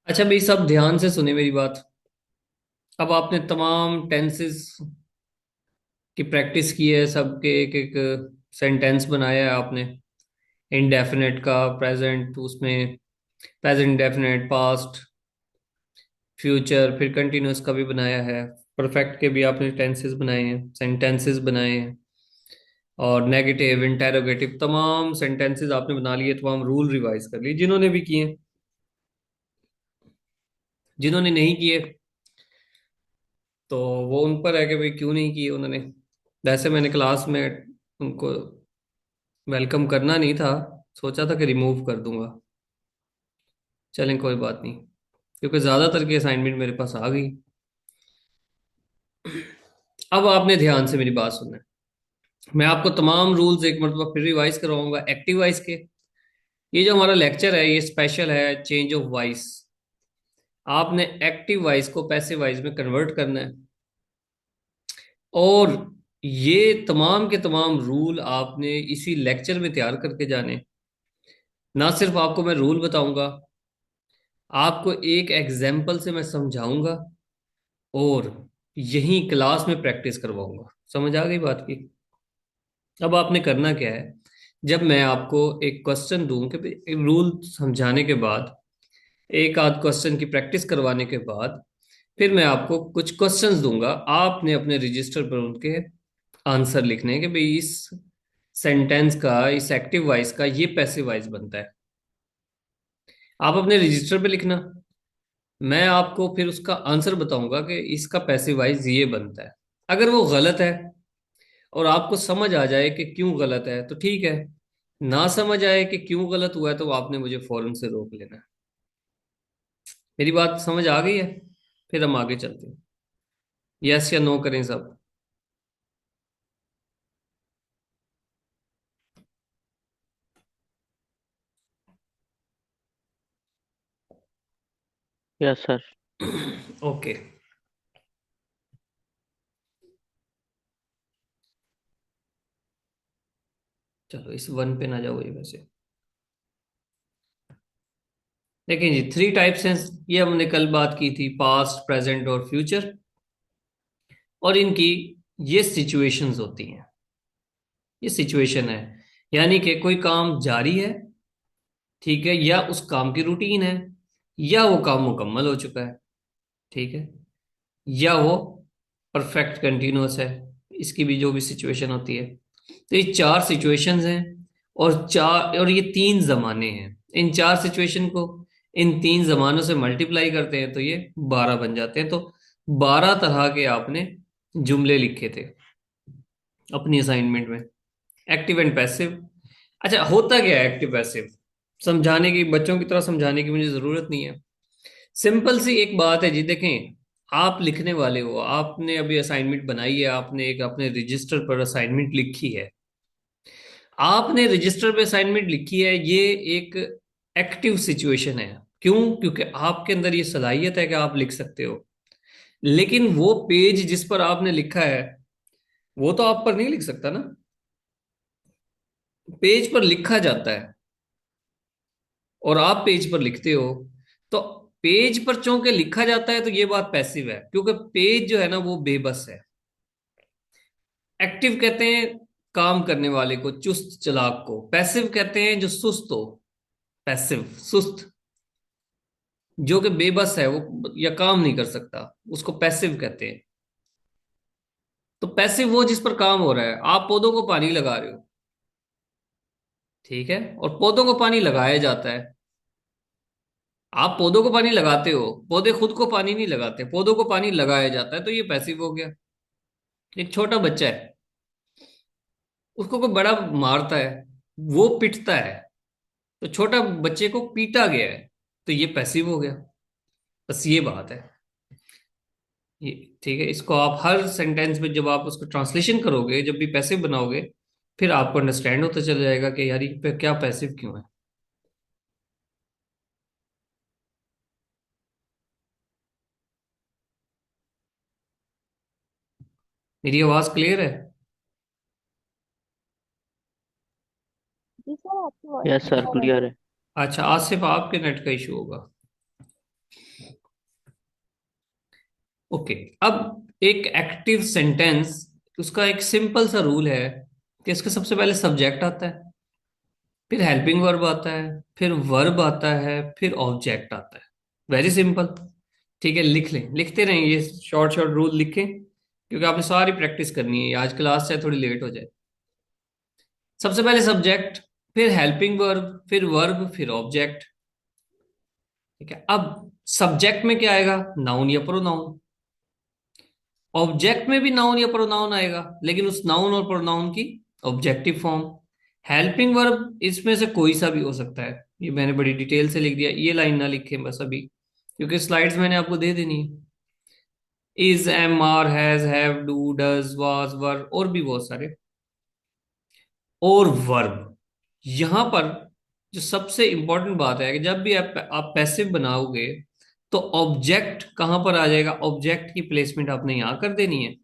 अच्छा भाई, सब ध्यान से सुने मेरी बात। अब आपने तमाम टेंसेस की प्रैक्टिस की है, सबके एक एक सेंटेंस बनाया है आपने। इनडेफिनेट का प्रेजेंट, उसमें प्रेजेंट डेफिनेट, पास्ट, फ्यूचर, फिर कंटिन्यूअस का भी बनाया है। परफेक्ट के भी आपने टेंसेस बनाए हैं, सेंटेंसेस बनाए हैं। और नेगेटिव, इंटेरोगेटिव, तमाम सेंटेंसेस आपने बना लिए, तमाम रूल रिवाइज कर लिए जिन्होंने भी किए। जिन्होंने नहीं किए तो वो उन पर है कि भाई क्यों नहीं किए उन्होंने। वैसे मैंने क्लास में उनको वेलकम करना नहीं था, सोचा था कि रिमूव कर दूंगा। चलें, कोई बात नहीं, क्योंकि ज़्यादातर की असाइनमेंट मेरे पास आ गई। अब आपने ध्यान से मेरी बात सुनना है। मैं आपको तमाम रूल्स एक मरतबा फिर रिवाइज करवाऊंगा एक्टिव वॉइस के। ये जो हमारा लेक्चर है ये स्पेशल है, चेंज ऑफ वॉइस। आपने एक्टिव वॉइस को पैसिव वॉइस में कन्वर्ट करना है। और ये तमाम के तमाम रूल आपने इसी लेक्चर में तैयार करके जाने। ना सिर्फ आपको मैं रूल बताऊंगा, आपको एक एग्जाम्पल से मैं समझाऊंगा और यही क्लास में प्रैक्टिस करवाऊंगा। समझ आ गई बात की? अब आपने करना क्या है, जब मैं आपको एक क्वेश्चन दूं कि रूल समझाने के बाद, एक आध क्वेश्चन की प्रैक्टिस करवाने के बाद, फिर मैं आपको कुछ क्वेश्चंस दूंगा। आपने अपने रजिस्टर पर उनके आंसर लिखने हैं कि भाई इस सेंटेंस का, इस एक्टिव वॉइस का ये पैसिव वॉइस बनता है। आप अपने रजिस्टर पे लिखना। मैं आपको फिर उसका आंसर बताऊंगा कि इसका पैसिव वॉइस ये बनता है। अगर वो गलत है और आपको समझ आ जाए कि क्यों गलत है तो ठीक है। ना समझ आए कि क्यों गलत हुआ है तो आपने मुझे फौरन से रोक लेना है। मेरी बात समझ आ गई है? फिर हम आगे चलते हैं। यस या नो करें सब। Yes sir. ओके, चलो इस वन पे ना जाओ ये वैसे। देखिए जी, थ्री टाइप्स हैं। ये हमने कल बात की थी, पास्ट, प्रेजेंट और फ्यूचर। और इनकी ये सिचुएशंस होती हैं। ये सिचुएशन है, यानी कि कोई काम जारी है, ठीक है, या उस काम की रूटीन है, या वो काम मुकम्मल हो चुका है, ठीक है, या वो परफेक्ट कंटिन्यूअस है। इसकी भी जो भी सिचुएशन होती है। तो ये चार सिचुएशंस हैं। और ये तीन जमाने हैं। इन चार सिचुएशन को इन तीन जमानों से मल्टीप्लाई करते हैं तो ये 12 बन जाते हैं। तो 12 तरह के आपने जुमले लिखे थे अपनी असाइनमेंट में, एक्टिव एंड पैसिव। अच्छा, होता क्या है एक्टिव पैसिव? समझाने की, बच्चों की तरह समझाने की मुझे जरूरत नहीं है। सिंपल सी एक बात है जी, देखें। आप लिखने वाले हो, आपने अभी असाइनमेंट बनाई है, आपने एक अपने रजिस्टर पर असाइनमेंट लिखी है। आपने रजिस्टर पे असाइनमेंट लिखी है, ये एक एक्टिव सिचुएशन है। क्यों? क्योंकि आपके अंदर ये सलाहियत है कि आप लिख सकते हो। लेकिन वो पेज जिस पर आपने लिखा है वो तो आप पर नहीं लिख सकता ना। पेज पर लिखा जाता है और आप पेज पर लिखते हो। तो पेज पर चूंकि लिखा जाता है तो ये बात पैसिव है, क्योंकि पेज जो है ना वो बेबस है। एक्टिव कहते हैं काम करने वाले को, चुस्त चालाक को। पैसिव कहते हैं जो सुस्त हो। पैसिव, सुस्त, जो कि बेबस है वो, या काम नहीं कर सकता, उसको पैसिव कहते हैं। तो पैसिव वो जिस पर काम हो रहा है। आप पौधों को पानी लगा रहे हो, ठीक है, और पौधों को पानी लगाया जाता है। आप पौधों को पानी लगाते हो, पौधे खुद को पानी नहीं लगाते, पौधों को पानी लगाया जाता है, तो ये पैसिव हो गया। एक छोटा बच्चा है, उसको कोई बड़ा मारता है, वो पिटता है, तो छोटा बच्चे को पीटा गया है, तो ये पैसिव हो गया। बस ये बात है। ये ठीक है, इसको आप हर सेंटेंस में जब आप उसको ट्रांसलेशन करोगे, जब भी पैसिव बनाओगे, फिर आपको अंडरस्टैंड होता चला जाएगा कि यार ये क्या पैसिव क्यों है। मेरी आवाज क्लियर है? जी सर, आपकी वॉइस यस सर, क्लियर है। क्लियर है। अच्छा, आज सिर्फ आपके नेट का इशू होगा। ओके। अब एक एक्टिव सेंटेंस, उसका एक सिंपल सा रूल है कि इसका सबसे पहले सब्जेक्ट आता है, फिर हेल्पिंग वर्ब आता है, फिर वर्ब आता है, फिर ऑब्जेक्ट आता है। Very simple. ठीक है, लिख लें, लिखते रहें, ये शॉर्ट शॉर्ट रूल लिखें, क्योंकि आपने सारी प्रैक्टिस करनी है, आज क्लास चाहे थोड़ी लेट हो जाए। सबसे पहले सब्जेक्ट, फिर हेल्पिंग वर्ब, फिर वर्ब, फिर ऑब्जेक्ट। ठीक है, अब सब्जेक्ट में क्या आएगा? नाउन या प्रोनाउन। ऑब्जेक्ट में भी नाउन या प्रोनाउन आएगा, लेकिन उस नाउन और प्रोनाउन की ऑब्जेक्टिव फॉर्म। हेल्पिंग वर्ब इसमें से कोई सा भी हो सकता है। ये मैंने बड़ी डिटेल से लिख दिया, ये लाइन ना लिखें बस अभी, क्योंकि स्लाइड्स मैंने आपको दे देनी है। Is, am, are, has, have, do, does, was, were, और भी बहुत सारे। और वर्ब, यहां पर जो सबसे इंपॉर्टेंट बात है कि जब भी आप पैसिव बनाओगे, तो ऑब्जेक्ट कहां पर आ जाएगा? ऑब्जेक्ट की प्लेसमेंट आपने यहां कर देनी है,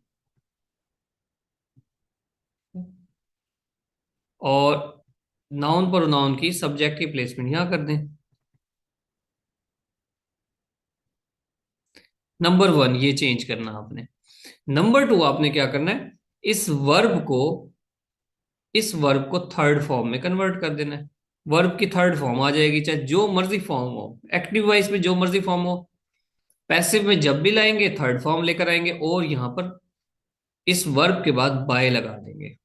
और नाउन प्रोनाउन की सब्जेक्ट की प्लेसमेंट यहां कर दें। नंबर वन, ये चेंज करना आपने। नंबर टू, आपने क्या करना है? इस वर्ब को इस वर्ब को थर्ड फॉर्म में कन्वर्ट कर देना है। वर्ब की थर्ड फॉर्म आ जाएगी, चाहे जो मर्जी फॉर्म हो, एक्टिव वॉइस में जो मर्जी फॉर्म हो। पैसिव में जब भी लाएंगे थर्ड फॉर्म लेकर आएंगे, और यहां पर इस वर्ब के बाद बाय लगा देंगे।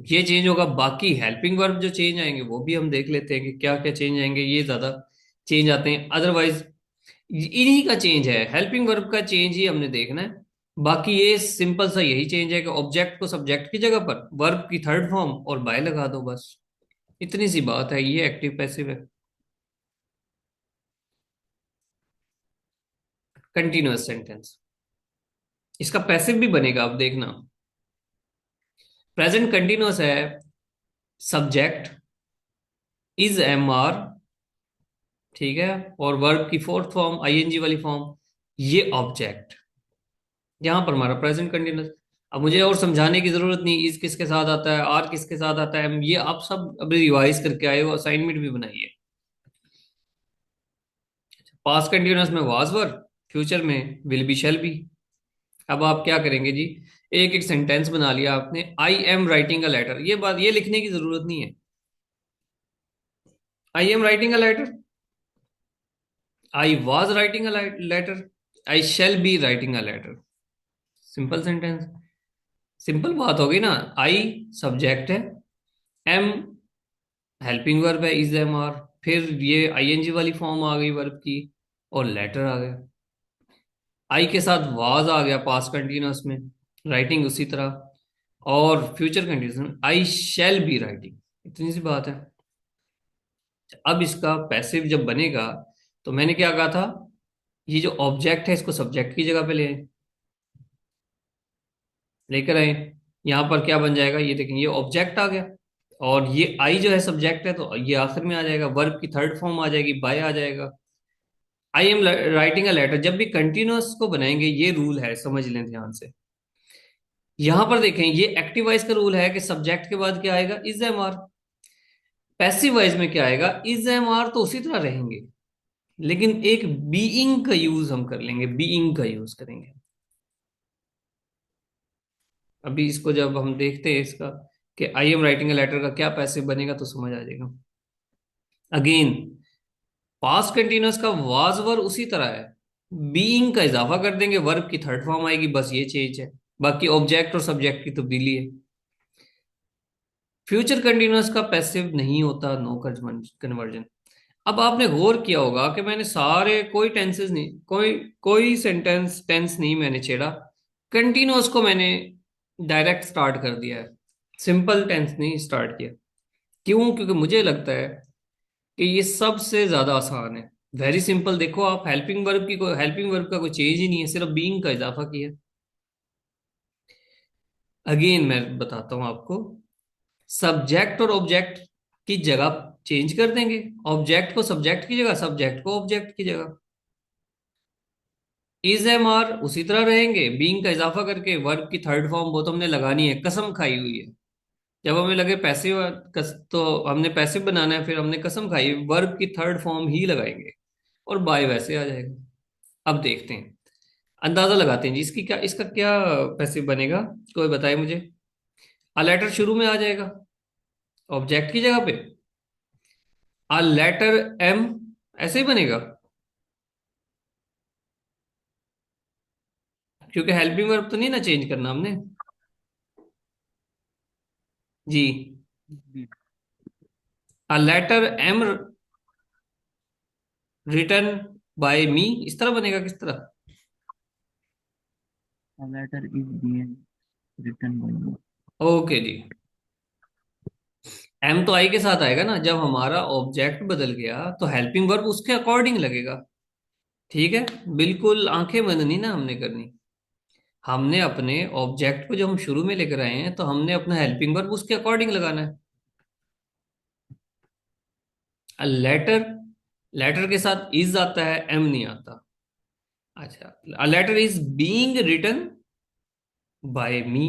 ये चेंज होगा। बाकी हेल्पिंग वर्ब जो चेंज आएंगे वो भी हम देख लेते हैं कि क्या क्या चेंज आएंगे। ये ज्यादा चेंज आते हैं, अदरवाइज इन्हीं का चेंज है, हेल्पिंग वर्ब का चेंज ही हमने देखना है। बाकी ये सिंपल सा यही चेंज है कि ऑब्जेक्ट को सब्जेक्ट की जगह पर वर्ब की थर्ड फॉर्म और बाय लगा दो, बस इतनी सी बात है। ये एक्टिव पैसिव है। कंटिन्यूअस सेंटेंस, इसका पैसिव भी बनेगा, अब देखना। प्रेजेंट कंटिन्यूअस है, सब्जेक्ट इज, एम, आर, ठीक है, और वर्ब की फोर्थ फॉर्म आईएनजी वाली फॉर्म, ये ऑब्जेक्ट। यहां पर हमारा प्रेजेंट कंटिन्यूअस। अब मुझे और समझाने की जरूरत नहीं, इज किसके साथ आता है, आर किसके साथ आता है, ये आप सब अभी रिवाइज करके आए हो, असाइनमेंट भी बनाइए। पास्ट कंटिन्यूअस में वाज वर, फ्यूचर में विल बी शैल बी। अब आप क्या करेंगे जी? एक एक सेंटेंस बना लिया आपने। I am writing a letter, ये बात ये लिखने की जरूरत नहीं है। I am writing a letter, I was writing a letter, I shall be writing a letter. Simple sentence, simple बात होगी ना। आई सब्जेक्ट है, एम हेल्पिंग वर्ब है, इज, एम, आर, फिर ये आईएनजी वाली फॉर्म आ गई वर्ब की, और लेटर आ गया। आई के साथ वाज आ गया पास्ट कंटिन्यूअस में, राइटिंग उसी तरह। और future continuous I shall be writing, इतनी सी बात है। अब इसका पैसिव जब बनेगा, तो मैंने क्या कहा था? ये जो ऑब्जेक्ट है इसको सब्जेक्ट की जगह पे ले आए, लेकर आए। यहां पर क्या बन जाएगा? ये देखें, ये ऑब्जेक्ट आ गया, और ये आई जो है सब्जेक्ट है, तो ये आखिर में आ जाएगा, वर्ब की थर्ड फॉर्म आ जाएगी, बाय आ जाएगा। I am writing a letter, जब भी कंटिन्यूअस को बनाएंगे, ये रूल है, समझ लें ध्यान से। यहां पर देखें, ये एक्टिव वॉइस का रूल है कि सब्जेक्ट के बाद क्या आएगा? Is, am, are. Passive voice में क्या आएगा? इज, एम, आर तो उसी तरह रहेंगे, लेकिन एक बीइंग का यूज हम कर लेंगे, बीइंग का यूज करेंगे। अभी इसको जब हम देखते हैं इसका, कि I am writing a letter का क्या पैसिव बनेगा, तो समझ आ जाएगा। अगेन, पास्ट कंटिन्यूअस का वाज वर उसी तरह है, बीइंग का इजाफा कर देंगे, वर्ब की थर्ड फॉर्म आएगी, बस ये चेंज है। बाकी ऑब्जेक्ट और सब्जेक्ट की तब्दीली है। फ्यूचर कंटिन्यूअस का पैसिव नहीं होता, नो कन्वर्जन। अब आपने गौर किया होगा कि मैंने सारे, कोई टेंसेस नहीं, कोई कोई सेंटेंस टेंस नहीं मैंने छेड़ा। कंटिन्यूअस को मैंने डायरेक्ट स्टार्ट कर दिया है, सिंपल टेंस नहीं स्टार्ट किया। क्यों? क्योंकि मुझे लगता है कि ये सबसे ज्यादा आसान है। वेरी सिंपल, देखो आप, हेल्पिंग वर्ब का कोई चेंज ही नहीं है, सिर्फ बीइंग का इजाफा किया। अगेन मैं बताता हूं आपको, सब्जेक्ट और ऑब्जेक्ट की जगह चेंज कर देंगे। ऑब्जेक्ट को सब्जेक्ट की जगह, सब्जेक्ट को ऑब्जेक्ट की जगह। इज, एम, आर उसी तरह रहेंगे, बीइंग का इजाफा करके। वर्ब की थर्ड फॉर्म वो तो हमने लगानी है, कसम खाई हुई है। जब हमें लगे पैसिव, तो हमने पैसिव बनाना है, फिर हमने कसम खाई, वर्ब की थर्ड फॉर्म ही लगाएंगे, और बाय वैसे आ जाएगा। अब देखते हैं। अंदाजा लगाते हैं जी, इसकी क्या, इसका क्या पैसिव बनेगा, कोई बताए मुझे। अ लेटर शुरू में आ जाएगा ऑब्जेक्ट की जगह पे, अ लेटर एम, ऐसे ही बनेगा, क्योंकि हेल्पिंग वर्ब तो नहीं ना चेंज करना हमने जी। जी। A letter am return by me, इस तरह बनेगा, किस तरह। A letter is being written by you. Okay जी। एम तो आई के साथ आएगा ना, जब हमारा ऑब्जेक्ट बदल गया तो हेल्पिंग वर्ब उसके अकॉर्डिंग लगेगा। ठीक है, बिल्कुल आंखें बंद नहीं ना हमने करनी। हमने अपने ऑब्जेक्ट को जब हम शुरू में लेकर आए हैं तो हमने अपना हेल्पिंग वर्ब उसके अकॉर्डिंग लगाना है। लेटर, लेटर के साथ इज आता है, एम नहीं आता। अच्छा, a letter is being written by me,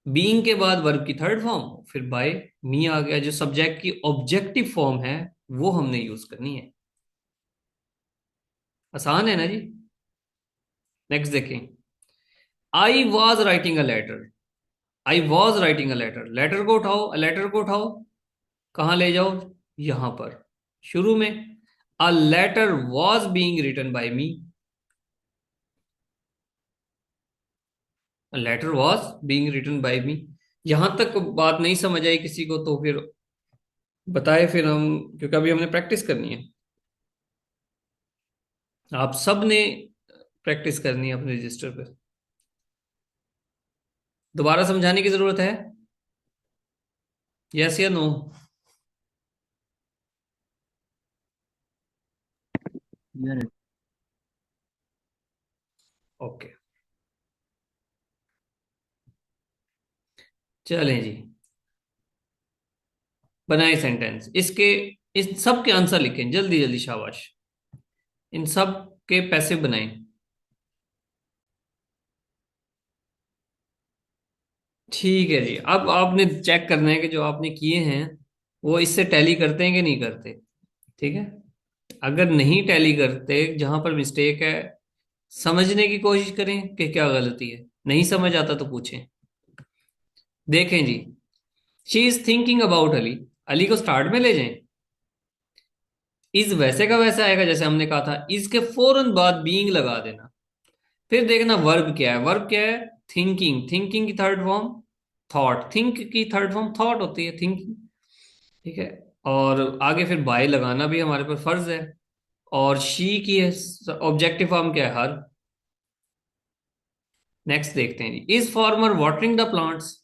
being के बाद वर्ब की थर्ड फॉर्म, फिर बाय मी आ गया, जो सब्जेक्ट की ऑब्जेक्टिव फॉर्म है वो हमने यूज करनी है। आसान है ना जी। नेक्स्ट देखें, I was writing a letter, I was writing a letter, letter को उठाओ, लेटर को उठाओ, कहाँ ले जाओ, यहां पर शुरू में, a letter was being written by me, letter was being written by me. यहां तक बात नहीं समझ आई किसी को तो फिर बताए, फिर हम, क्योंकि अभी हमने प्रैक्टिस करनी है, आप सब ने प्रैक्टिस करनी है अपने रजिस्टर पे। दोबारा समझाने की जरूरत है, यस या नो। Here it. ओके, चलें जी, बनाए सेंटेंस इसके, इन सब के आंसर लिखें जल्दी जल्दी, शाबाश, इन सब के पैसे बनाएं। ठीक है जी, अब आपने चेक करना है कि जो आपने किए हैं वो इससे टैली करते हैं कि नहीं करते। ठीक है, अगर नहीं टैली करते, जहां पर मिस्टेक है समझने की कोशिश करें कि क्या गलती है, नहीं समझ आता तो पूछें। देखें जी, she is thinking about Ali, Ali को स्टार्ट में ले जाएं, इज वैसे का वैसे आएगा जैसे हमने कहा था, इज के फौरन बाद बीइंग लगा देना। फिर देखना वर्ब क्या है, वर्ब क्या है, थिंकिंग, थिंकिंग की थर्ड फॉर्म थॉट, थिंक की थर्ड फॉर्म थॉट होती है, थिंकिंग। ठीक है, और आगे फिर बाय लगाना भी हमारे पर फर्ज है, और शी की ऑब्जेक्टिव फॉर्म क्या है, हर। नेक्स्ट देखते हैं जी, is farmer watering the plants.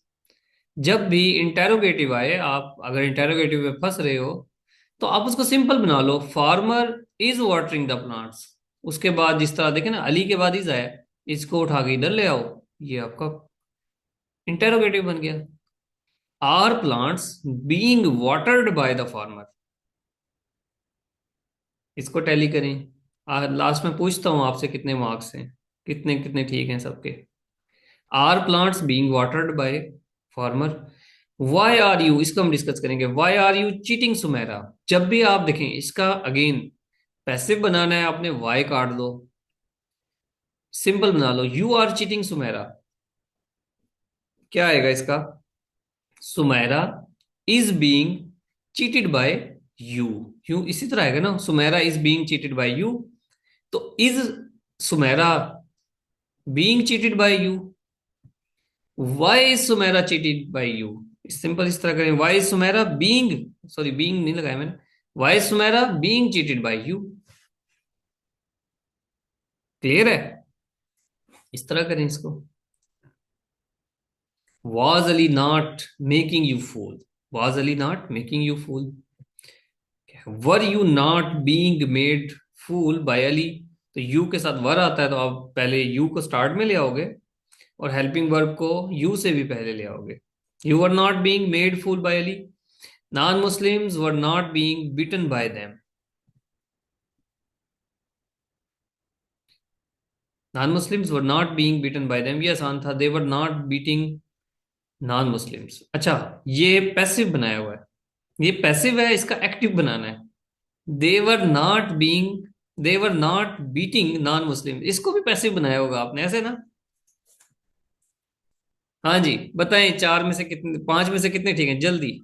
जब भी इंटेरोगेटिव आए, आप अगर इंटेरोगेटिव में फंस रहे हो तो आप उसको सिंपल बना लो, farmer is watering the plants. उसके बाद जिस तरह देखे ना, अली के बाद इज आया, इसको उठा के इधर ले आओ, ये आपका इंटेरोगेटिव बन गया। Are plants being watered by the farmer, इसको टैली करें। लास्ट में पूछता हूं आपसे कितने मार्क्स हैं, कितने कितने ठीक हैं सबके। Are plants being watered by farmer. Why are you, इसको हम डिस्कस करेंगे, why are you cheating Sumera. जब भी आप देखें इसका अगेन पैसिव बनाना है, आपने वाई काट दो, सिंपल बना लो, यू आर चीटिंग सुमेरा, क्या आएगा इसका, Sumera is being cheated by you, you इसी तरह आएगा ना, Sumera is being cheated by you, तो is Sumera being cheated by you, why is Sumera cheated by you, simple इस तरह करें, why is Sumera being, sorry being नहीं लगाया मैंने, why is Sumera being cheated by you. Clear है, इस तरह करें इसको। Was Ali not making you fool? Was Ali not making you fool? Were you not being made fool by Ali? तो you के साथ वर आता है तो आप पहले यू को स्टार्ट में ले आओगे, और हेल्पिंग वर्ब को यू से भी पहले ले आओगे। You are not being made fool by Ali, non Muslims were not being beaten by them, non Muslims were not being beaten by them, ये आसान था, they were not beating non Muslims. अच्छा, ये पैसिव बनाया हुआ है, ये पैसिव है, इसका एक्टिव बनाना है, they were not being, they were not beating non Muslim, इसको भी पैसिव बनाया होगा आपने, ऐसे ना? हाँ जी, बताएं चार में से कितने, पांच में से कितने ठीक है, जल्दी।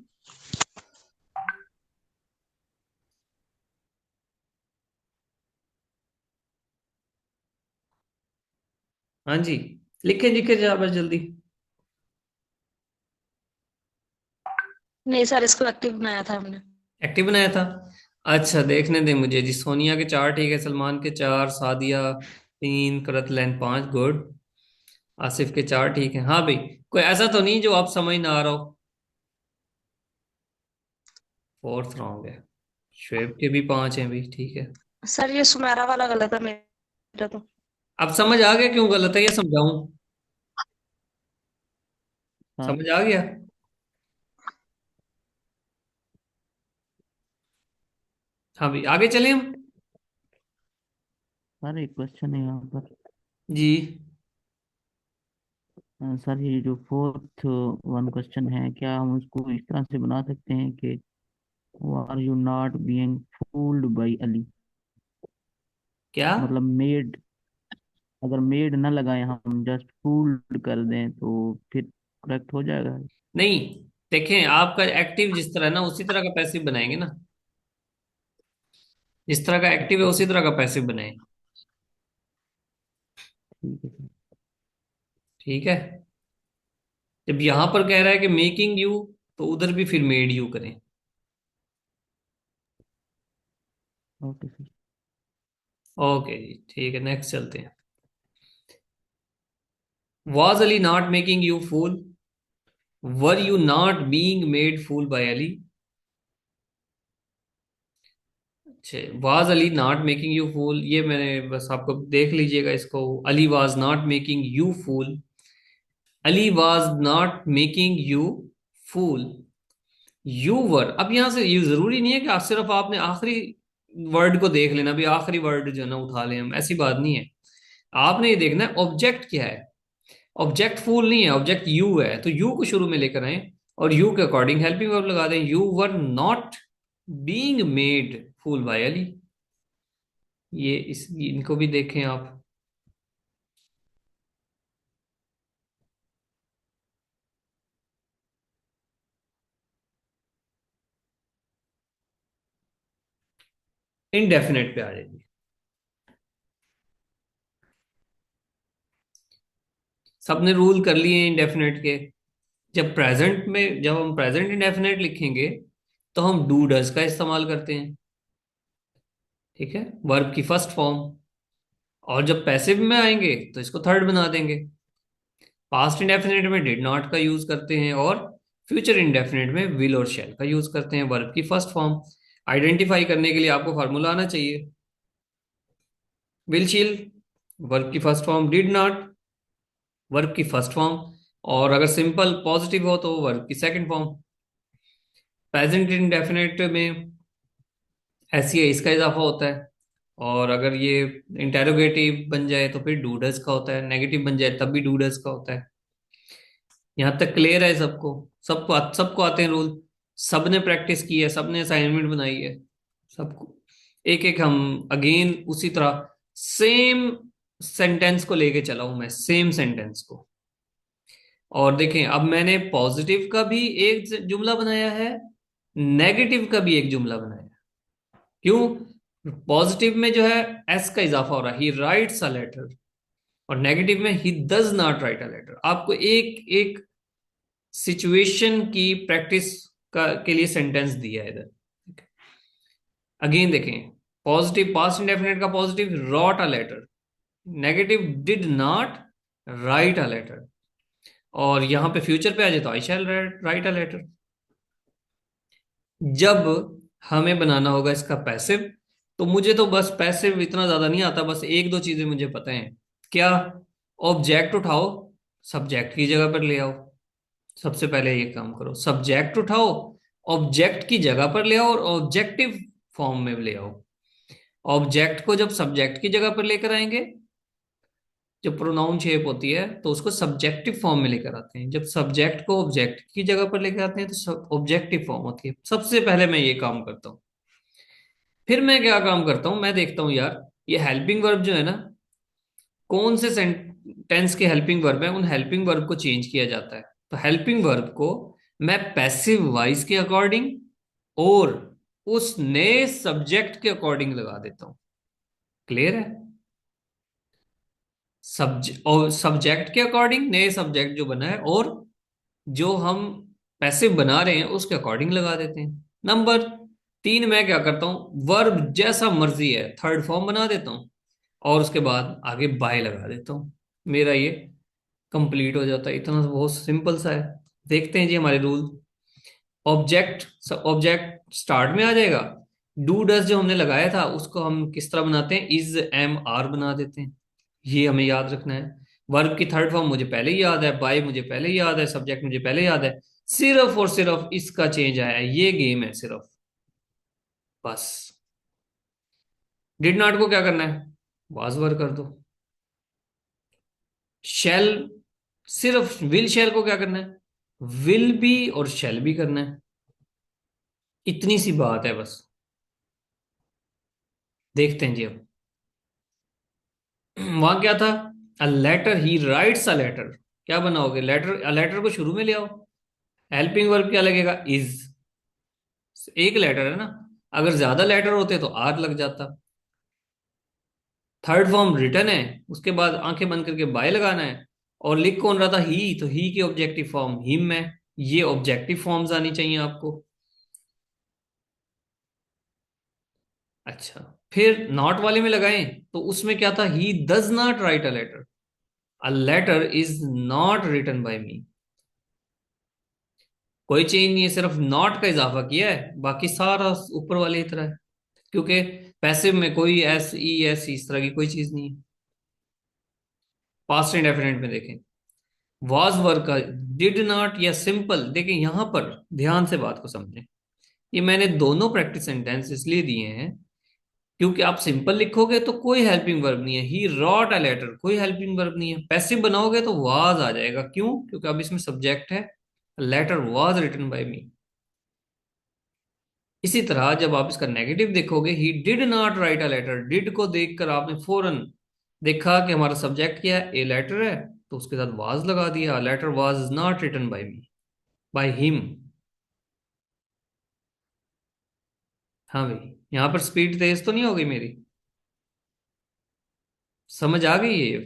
हाँ जी, लिखे लिखे जा बस जल्दी। नहीं सर, इसको एक्टिव बनाया था हमने। एक्टिव बनाया था? अच्छा देखने दें मुझे जी। सोनिया के चार ठीक है, सलमान के चार, सादिया तीन, करतलैन पांच, गुड। आसिफ के चार ठीक है। हाँ भाई, कोई ऐसा तो नहीं जो आप समझ ना आ रहा हो? फोर्थ रॉन्ग है। शुएब के भी पांच हैं भी, ठीक है। सर ये सुमेरा वाला गलत है मेरा तो। अब समझ आ गया क्यों गलत है, ये समझाऊं? हाँ समझ आ गया? हाँ भाई, आगे चलें हम। सर, एक क्वेश्चन है यहाँ पर। जी। सर, ये जो फोर्थ वन क्वेश्चन है, क्या हम उसको इस तरह से बना सकते हैं कि are you not being fooled by Ali? क्या? मतलब मेड, अगर मेड ना लगाएं, हम जस्ट फूल्ड कर दें तो फिर करेक्ट हो जाएगा? नहीं, देखें आपका एक्टिव जिस तरह है ना, उसी तरह का पैसिव बनाएंगे ना। जिस तरह का एक्टिव है उसी तरह का पैसिव बनाएं। ठीक है सर। ठीक है। जब यहां पर कह रहा है कि मेकिंग यू, तो उधर भी फिर मेड यू करें। Okay sir. ओके जी, ठीक है, नेक्स्ट चलते हैं। Was Ali not making you fool? Were you not being made fool by Ali? अच्छे, was Ali not making you fool, ये मैंने बस आपको देख लीजिएगा इसको। Ali was not making you fool. Ali was not making you fool. You were, अब यहां से ये जरूरी नहीं है कि आप सिर्फ आपने आखिरी वर्ड को देख लेना भी, आखिरी वर्ड जो है ना उठा लें हम, ऐसी बात नहीं है। आपने ये देखना है ऑब्जेक्ट क्या है। ऑब्जेक्ट फूल नहीं है, ऑब्जेक्ट यू है, तो यू को शुरू में लेकर आए और यू के अकॉर्डिंग हेल्पिंग वर्ब लगा दें। You were not being made fool by Ali. ये इस इनको भी देखें आप। इनडेफिनेट पे आ जाएगी। सबने रूल कर लिए इनडेफिनेट के। जब हम प्रेजेंट इंडेफिनेट लिखेंगे तो हम डू डज का इस्तेमाल करते हैं, ठीक है, वर्ब की फर्स्ट फॉर्म। और जब पैसिव में आएंगे तो इसको थर्ड बना देंगे। पास्ट इंडेफिनेट में डिड नॉट का यूज करते हैं, और फ्यूचर इंडेफिनेट में विल और शैल का यूज करते हैं वर्ब की फर्स्ट फॉर्म। आइडेंटिफाई करने के लिए आपको फार्मूला आना चाहिए। विल शील वर्ब की first form, did not verb की फर्स्ट फॉर्म, और अगर सिंपल पॉजिटिव हो तो वर्ब की सेकंड फॉर्म। प्रेजेंट इंडेफिनेट में ऐसी है, इसका इजाफा होता है। और अगर ये इंटेरोगेटिव बन जाए तो फिर डू डज का होता है, नेगेटिव बन जाए तब भी डू डज का होता है। यहां तक क्लियर है सबको? सबको सबको आते हैं रूल? सबने प्रैक्टिस की है, सबने असाइनमेंट बनाई है, सबको? एक एक हम अगेन उसी तरह सेम सेंटेंस को लेके चला हूं मैं, सेम सेंटेंस को। और देखें, अब मैंने पॉजिटिव का भी एक जुमला बनाया है, नेगेटिव का भी एक जुमला बनाया है। क्यों? पॉजिटिव में जो है एस का इजाफा हो रहा है, ही राइट्स अ लेटर, और नेगेटिव में he does not write a letter. आपको एक एक सिचुएशन की प्रैक्टिस का के लिए सेंटेंस दिया है इधर। अगेन देखें, पॉजिटिव पास्ट इंडेफिनेट का positive wrote a letter, negative did not write a letter, और यहां पे फ्यूचर पे आ जाए तो आई शैल राइट अ लेटर। जब हमें बनाना होगा इसका पैसिव, तो मुझे तो बस पैसिव इतना ज्यादा नहीं आता, बस एक दो चीजें मुझे पता है। क्या? ऑब्जेक्ट उठाओ, सब्जेक्ट की जगह पर ले आओ। सबसे पहले ये काम करो, सब्जेक्ट उठाओ, ऑब्जेक्ट की जगह पर ले आओ और ऑब्जेक्टिव फॉर्म में ले आओ। ऑब्जेक्ट को जब सब्जेक्ट की जगह पर लेकर आएंगे, जब प्रोनाउन शेप होती है तो उसको सब्जेक्टिव फॉर्म में लेकर आते हैं। जब सब्जेक्ट को ऑब्जेक्ट की जगह पर लेकर आते हैं तो ऑब्जेक्टिव फॉर्म होती है। सबसे पहले मैं ये काम करता हूँ। फिर मैं क्या काम करता हूँ, मैं देखता हूँ यार ये हेल्पिंग वर्ब जो है ना, कौन से सेंटेंस के हेल्पिंग वर्ब है, उन हेल्पिंग वर्ब को चेंज किया जाता है। तो हेल्पिंग वर्ब को मैं पैसिव वॉइस के अकॉर्डिंग और उस नए सब्जेक्ट के अकॉर्डिंग लगा देता हूं। क्लियर है? और सब्जेक्ट के अकॉर्डिंग, नए सब्जेक्ट जो बना है, और जो हम पैसिव बना रहे हैं उसके अकॉर्डिंग लगा देते हैं। नंबर 3 मैं क्या करता हूं, वर्ब जैसा मर्जी है थर्ड फॉर्म बना देता हूं, और उसके बाद आगे बाय लगा देता हूं। मेरा ये कंप्लीट हो जाता है। इतना तो बहुत सिंपल सा है। देखते हैं जी हमारे रूल। ऑब्जेक्ट ऑब्जेक्ट स्टार्ट में आ जाएगा। डू डस जो हमने लगाया था उसको हम किस तरह बनाते हैं, इज एम आर बना देते हैं। ये हमें याद रखना है। वर्ब की थर्ड फॉर्म मुझे पहले ही याद है, बाय मुझे पहले ही याद है, सब्जेक्ट मुझे पहले याद है। सिर्फ और सिर्फ इसका चेंज आया है, ये गेम है सिर्फ, बस। डिड नॉट को क्या करना है, वाज वर्ब कर दो। शैल, सिर्फ विल शैल को क्या करना है, विल भी और शैल भी करना है। इतनी सी बात है बस। देखते हैं जी अब। वहां क्या था, a letter, he writes a letter. क्या बनाओगे, लेटर, अ लेटर को शुरू में ले आओ। हेल्पिंग वर्ब क्या लगेगा, इज। एक लेटर है ना, अगर ज्यादा लेटर होते तो आर लग जाता। थर्ड फॉर्म रिटर्न है, उसके बाद आंखें बंद करके बाय लगाना है। और लिख कौन रहा था, ही, तो ही की ऑब्जेक्टिव फॉर्म हिम है। ये ऑब्जेक्टिव फॉर्म्स आनी चाहिए आपको। अच्छा, फिर नॉट वाले में लगाएं तो उसमें क्या था, he does not write a letter. A letter is not written by me. कोई चेंज नहीं है, सिर्फ नॉट का इजाफा किया है, बाकी सारा ऊपर वाले की तरह है। क्योंकि पैसिव में कोई एस ई एस इस तरह की कोई चीज नहीं है। पास्ट एंड डेफिनेट में देखें, वाज वर्क का डिड नॉट या सिंपल, देखें यहां पर ध्यान से बात को समझें। ये मैंने दोनों प्रैक्टिस सेंटेंस इसलिए दिए हैं क्योंकि आप सिंपल लिखोगे तो कोई हेल्पिंग वर्ब नहीं है, ही रॉट अ लेटर, कोई हेल्पिंग वर्ब नहीं है। पैसिव बनाओगे तो वाज आ जाएगा, क्यों, क्योंकि अब इसमें सब्जेक्ट है, letter was written by me. इसी तरह जब आप इसका नेगेटिव देखोगे, he did not write a letter, did को देखकर आपने फौरन देखा कि हमारा सब्जेक्ट क्या है, ए लेटर है, तो उसके साथ वाज लगा दिया, letter was not written by me, by him. हाँ भाई, यहाँ पर स्पीड तेज तो नहीं हो गई मेरी, समझ आ गई है ये?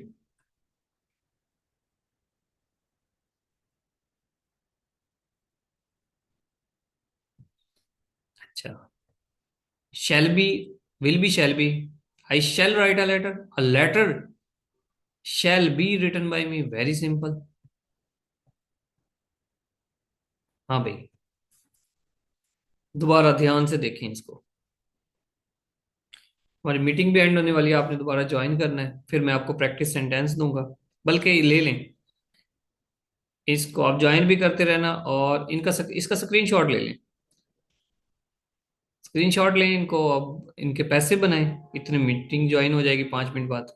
अच्छा, shall be, will be, shall be, I shall write a letter, a letter shall be written by me, very simple। हाँ भाई, दोबारा ध्यान से देखें इसको। हमारी मीटिंग भी एंड होने वाली है, आपने दोबारा ज्वाइन करना है, फिर मैं आपको प्रैक्टिस सेंटेंस दूंगा। बल्कि ले लें, इसको आप ज्वाइन भी करते रहना, और इसका स्क्रीनशॉट ले लें। स्क्रीनशॉट लें इनको, अब इनके पैसे बनाएं, इतनी मीटिंग ज्वाइन हो जाएगी 5 मिनट बाद।